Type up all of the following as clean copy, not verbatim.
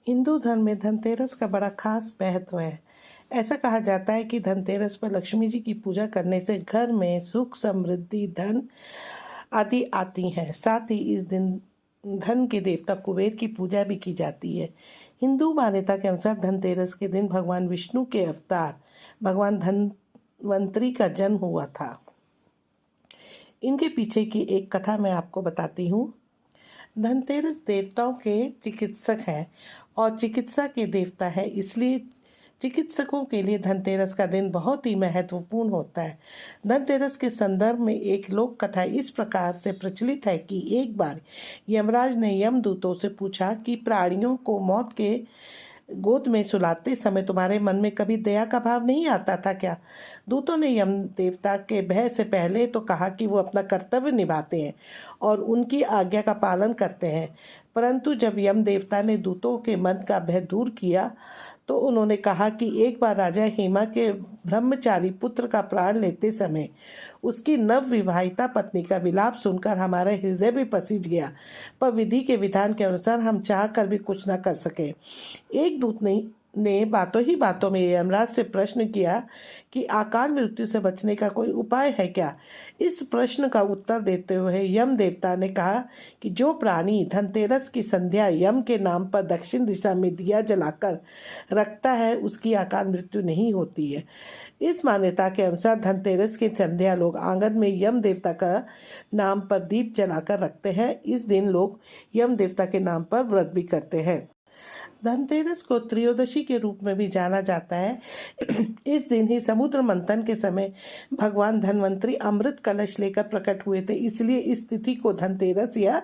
हिंदू धर्म में धनतेरस का बड़ा खास महत्व है। ऐसा कहा जाता है कि धनतेरस पर लक्ष्मी जी की पूजा करने से घर में सुख, समृद्धि, धन आदि आती हैं। साथ ही इस दिन धन के देवता कुबेर की पूजा भी की जाती है। हिंदू मान्यता के अनुसार धनतेरस के दिन भगवान विष्णु के अवतार भगवान धन्वंतरी का जन्म हुआ था। इनके पीछे की एक कथा मैं आपको बताती हूँ। धनतेरस देवताओं के चिकित्सक हैं और चिकित्सा के देवता है, इसलिए चिकित्सकों के लिए धनतेरस का दिन बहुत ही महत्वपूर्ण होता है। धनतेरस के संदर्भ में एक लोक कथा इस प्रकार से प्रचलित है कि एक बार यमराज ने यमदूतों से पूछा कि प्राणियों को मौत के गोद में सुलाते समय तुम्हारे मन में कभी दया का भाव नहीं आता था क्या? दूतों ने यम देवता के भय से पहले तो कहा कि वो अपना कर्तव्य निभाते हैं और उनकी आज्ञा का पालन करते हैं, परंतु जब यम देवता ने दूतों के मन का भय दूर किया तो उन्होंने कहा कि एक बार राजा हेमा के ब्रह्मचारी पुत्र का प्राण लेते समय उसकी नवविवाहिता पत्नी का विलाप सुनकर हमारा हृदय भी पसीज गया, पर विधि के विधान के अनुसार हम चाह कर भी कुछ न कर सके। एक दूत ने बातों ही बातों में यमराज से प्रश्न किया कि अकाल मृत्यु से बचने का कोई उपाय है क्या? इस प्रश्न का उत्तर देते हुए यम देवता ने कहा कि जो प्राणी धनतेरस की संध्या यम के नाम पर दक्षिण दिशा में दिया जलाकर रखता है उसकी अकाल मृत्यु नहीं होती है। इस मान्यता के अनुसार धनतेरस की संध्या लोग आंगन में यम देवता का नाम पर दीप जलाकर रखते हैं। इस दिन लोग यम देवता के नाम पर व्रत भी करते हैं। धनतेरस को त्रयोदशी के रूप में भी जाना जाता है। इस दिन ही समुद्र मंथन के समय भगवान धन्वंतरी अमृत कलश लेकर प्रकट हुए थे, इसलिए इस तिथि को धनतेरस या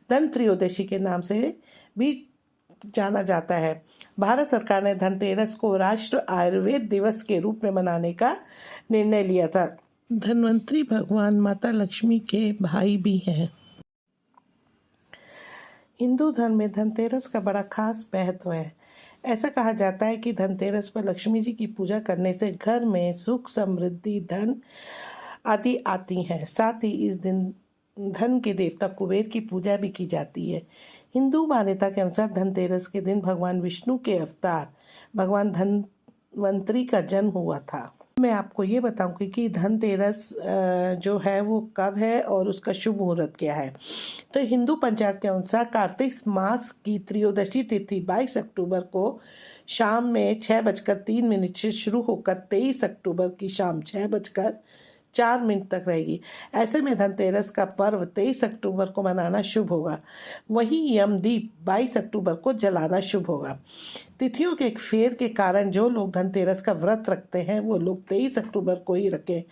धन त्रयोदशी के नाम से भी जाना जाता है। भारत सरकार ने धनतेरस को राष्ट्र आयुर्वेद दिवस के रूप में मनाने का निर्णय लिया था। धन्वंतरी भगवान माता लक्ष्मी के भाई भी हैं। हिंदू धर्म में धनतेरस का बड़ा खास महत्व है। ऐसा कहा जाता है कि धनतेरस पर लक्ष्मी जी की पूजा करने से घर में सुख, समृद्धि, धन आदि आती हैं। साथ ही इस दिन धन के देवता कुबेर की पूजा भी की जाती है। हिंदू मान्यता के अनुसार धनतेरस के दिन भगवान विष्णु के अवतार भगवान धन्वंतरी का जन्म हुआ था। मैं आपको ये बताऊंगी कि धनतेरस जो है वो कब है और उसका शुभ मुहूर्त क्या है। तो हिंदू पंचांग के अनुसार कार्तिक मास की त्रयोदशी तिथि 22 अक्टूबर को शाम में 6:03 से शुरू होकर 23 अक्टूबर की शाम 6:04 तक रहेगी। ऐसे में धनतेरस का पर्व 23 अक्टूबर को मनाना शुभ होगा। वहीं यमदीप 22 अक्टूबर को जलाना शुभ होगा। तिथियों के एक फेर के कारण जो लोग धनतेरस का व्रत रखते हैं वो लोग 23 अक्टूबर को ही रखें,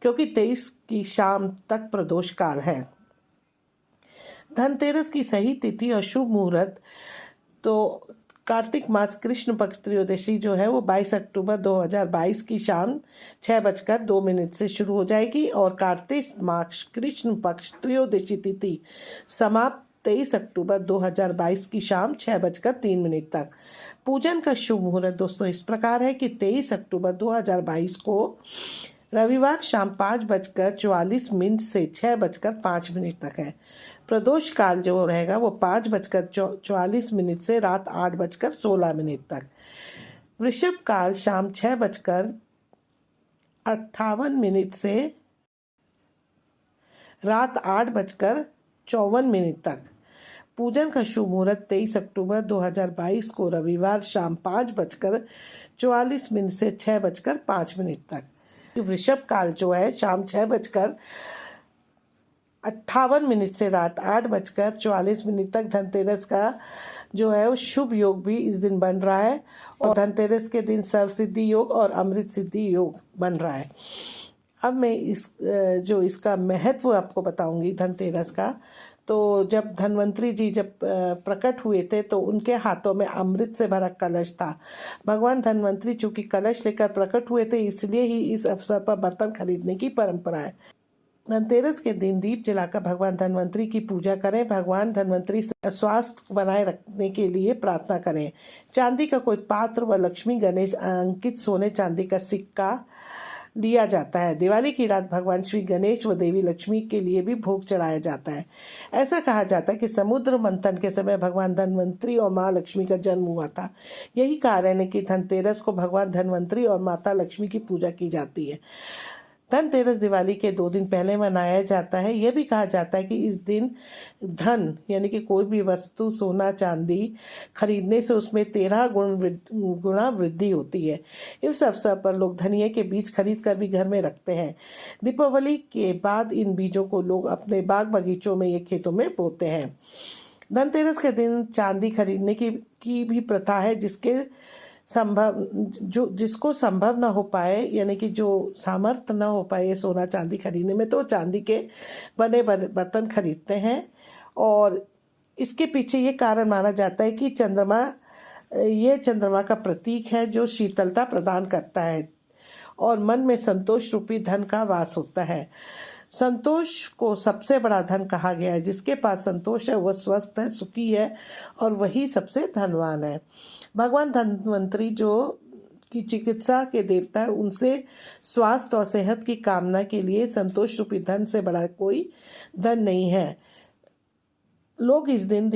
क्योंकि 23 की शाम तक प्रदोष काल है। धनतेरस की सही तिथि और शुभ मुहूर्त तो कार्तिक मास कृष्ण पक्ष त्रयोदशी जो है वो 22 अक्टूबर 2022 की शाम 6:02 से शुरू हो जाएगी और कार्तिक मास कृष्ण पक्ष त्रयोदशी तिथि समाप्त 23 अक्टूबर 2022 की शाम 6:03 तक। पूजन का शुभ मुहूर्त दोस्तों इस प्रकार है कि 23 अक्टूबर 2022 को रविवार शाम 5:44 से 6:05 तक है। प्रदोष काल जो रहेगा वो 5:44 से रात 8:16 तक। वृषभ काल शाम 6:58 से रात 8:54 तक। पूजन का शुभ मुहूर्त 23 अक्टूबर 2022 को रविवार शाम 5:44 से 6:05 तक। वृषभ काल जो है शाम 6:58 से रात 8:44 तक। धनतेरस का जो है वो शुभ योग भी इस दिन बन रहा है और धनतेरस के दिन सर्व सिद्धि योग और अमृत सिद्धि योग बन रहा है। अब मैं इसका महत्व आपको बताऊंगी धनतेरस का। तो जब धन्वंतरी जी जब प्रकट हुए थे तो उनके हाथों में अमृत से भरा कलश था। भगवान धन्वंतरी चूंकि कलश लेकर प्रकट हुए थे इसलिए ही इस अवसर पर बर्तन खरीदने की परंपरा है। धनतेरस के दिन दीप जलाकर भगवान धन्वंतरी की पूजा करें। भगवान धन्वंतरी से स्वास्थ्य बनाए रखने के लिए प्रार्थना करें। चांदी का कोई पात्र व लक्ष्मी गणेश अंकित सोने चांदी का सिक्का लिया जाता है। दिवाली की रात भगवान श्री गणेश व देवी लक्ष्मी के लिए भी भोग चढ़ाया जाता है। ऐसा कहा जाता है कि समुद्र मंथन के समय भगवान धन्वंतरी और माँ लक्ष्मी का जन्म हुआ था। यही कारण है कि धनतेरस को भगवान धन्वंतरी और माता लक्ष्मी की पूजा की जाती है। धनतेरस दिवाली के 2 दिन पहले मनाया जाता है। यह भी कहा जाता है कि इस दिन धन यानी कि कोई भी वस्तु सोना चांदी खरीदने से उसमें 13 गुना वृद्धि होती है। इस अवसर पर लोग धनिये के बीज खरीद कर भी घर में रखते हैं। दीपावली के बाद इन बीजों को लोग अपने बाग बगीचों में या खेतों में बोते हैं। धनतेरस के दिन चांदी खरीदने की भी प्रथा है, जिसको संभव ना हो पाए यानी कि जो सामर्थ्य ना हो पाए सोना चांदी खरीदने में, तो चांदी के बने बर्तन खरीदते हैं। और इसके पीछे ये कारण माना जाता है कि चंद्रमा का प्रतीक है जो शीतलता प्रदान करता है और मन में संतोष रूपी धन का वास होता है। संतोष को सबसे बड़ा धन कहा गया है। जिसके पास संतोष है वह स्वस्थ है, सुखी है और वही सबसे धनवान है। भगवान धन्वंतरी जो की चिकित्सा के देवता है, उनसे स्वास्थ्य और सेहत की कामना के लिए संतोष रूपी धन से बड़ा कोई धन नहीं है। लोग इस दिन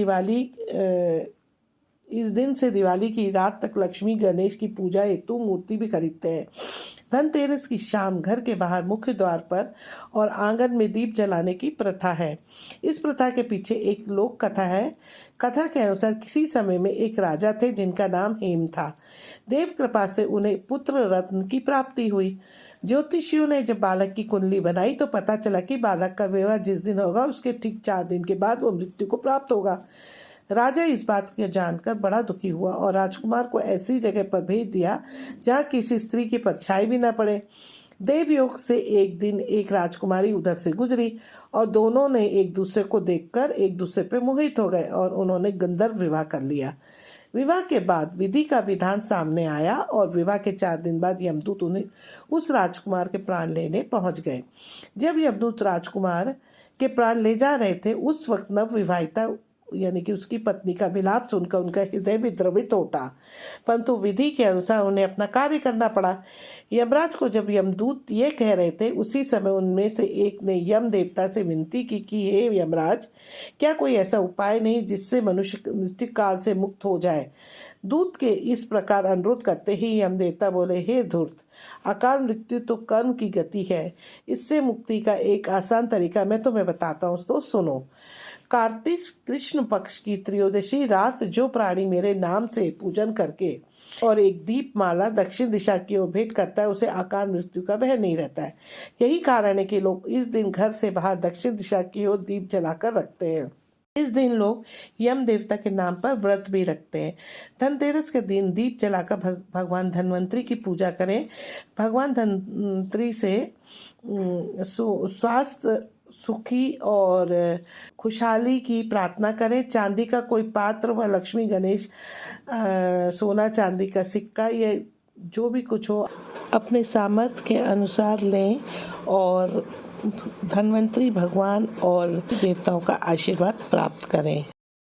से दिवाली की रात तक लक्ष्मी गणेश की पूजा हेतु मूर्ति भी खरीदते हैं। धनतेरस की शाम घर के बाहर मुख्य द्वार पर और आंगन में दीप जलाने की प्रथा है। इस प्रथा के पीछे एक लोक कथा है। कथा के अनुसार किसी समय में एक राजा थे जिनका नाम हेम था। देव कृपा से उन्हें पुत्र रत्न की प्राप्ति हुई। ज्योतिषियों ने जब बालक की कुंडली बनाई तो पता चला कि बालक का विवाह जिस दिन होगा उसके ठीक 4 दिन के बाद वो मृत्यु को प्राप्त होगा। राजा इस बात को जानकर बड़ा दुखी हुआ और राजकुमार को ऐसी जगह पर भेज दिया जहाँ किसी स्त्री की परछाई भी न पड़े। देवयोग से एक दिन एक राजकुमारी उधर से गुजरी और दोनों ने एक दूसरे को देखकर एक दूसरे पर मोहित हो गए और उन्होंने गंधर्व विवाह कर लिया। विवाह के बाद विधि का विधान सामने आया और विवाह के 4 दिन बाद यमदूत उन्हें उस राजकुमार के प्राण लेने पहुंच गए। जब यमदूत राजकुमार के प्राण ले जा रहे थे उस वक्त नव विवाहिता यानी कि उसकी पत्नी का विलाप सुनकर उनका हृदय भी द्रवित हो उठा, परंतु विधि के अनुसार उन्हें अपना कार्य करना पड़ा। यमराज को जब यमदूत ये कह रहे थे उसी समय उनमें से एक ने यम देवता से विनती की कि हे यमराज, क्या कोई ऐसा उपाय नहीं जिससे मनुष्य मृत्यु काल से मुक्त हो जाए। दूत के इस प्रकार अनुरोध करते ही यम देवता बोले, हे धूर्त, अकाल मृत्यु तो कर्म की गति है। इससे मुक्ति का एक आसान तरीका मैं तुम्हें बताता हूँ, तो सुनो। कार्तिक कृष्ण पक्ष की त्रयोदशी रात जो प्राणी मेरे नाम से पूजन करके और एक दीप माला दक्षिण दिशा की ओर भेंट करता है उसे अकाल मृत्यु का भय नहीं रहता है। यही कारण है कि लोग इस दिन घर से बाहर दक्षिण दिशा की ओर दीप जलाकर रखते हैं। इस दिन लोग यम देवता के नाम पर व्रत भी रखते हैं। धनतेरस के दिन दीप जलाकर भगवान धन्वंतरी की पूजा करें। भगवान धन्वंतरी से स्वास्थ्य सुखी और खुशहाली की प्रार्थना करें। चांदी का कोई पात्र व लक्ष्मी गणेश सोना चांदी का सिक्का ये जो भी कुछ हो अपने सामर्थ्य के अनुसार लें और धन्वंतरी भगवान और देवताओं का आशीर्वाद प्राप्त करें।